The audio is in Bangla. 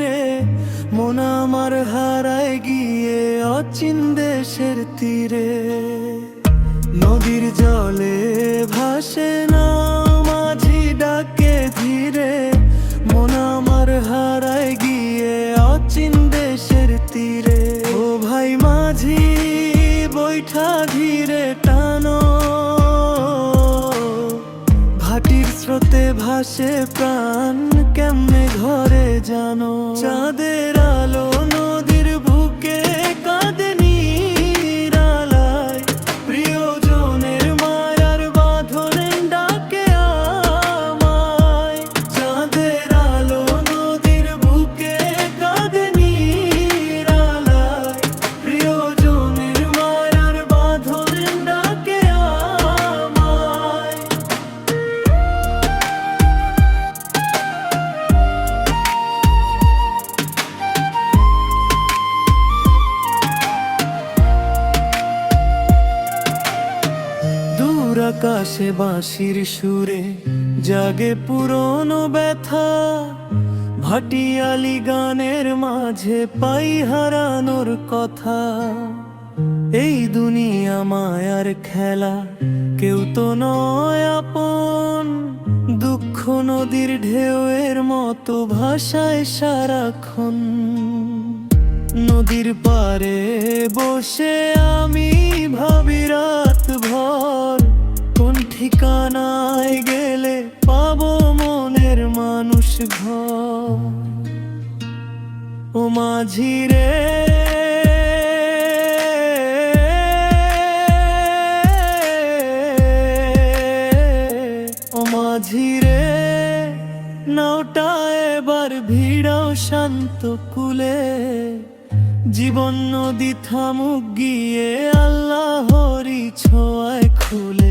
রে, মন আমার হারায় গিয়ে অচিন দেশের তীরে। নদীর জলে ভাসে না মাঝি ডাকে ধীরে, মন আমার হারায় গিয়ে অচিন দেশের তীরে। ও ভাই মাঝি বৈঠা ধীরে টানো, ভাটির স্রোতে ভাসে প্রাণ কেমনে ঘরে জানো। চাঁদের আলো নদীর বুকে কাঁদে নিরালায়, প্রিয়জনের মায়ার বাঁধনে ডাকে আমায়। চাঁদের আলো নদীর বুকে কাঁদে নিরালায়, প্রিয়জনের মায়ার বাঁধনে ডাকে আমায়। দূর আকাশে বাঁশির সুরে জাগে পুরনো ব্যথা, ভাটিয়ালি গানের মাঝে পাই হারানোর কথা। এই দুনিয়া মায়ার খেলা, কেউ তো নয় আপন, দুঃখ নদীর ঢেউয়ের মতো ভাষায় সারাক্ষণ। নদীর পারে বসে আমি ভাবি রাত ভর, কোন ঠিকানায় গেলে পাবো মনের মানুষ ঘর। ও মাঝি রে, ও মাঝি রে, নাওটা এবার ভিড়াও শান্ত কুলে। জীবন নদী থামুক গিয়ে আল্লাহরি ছোঁয়ায় খুলে।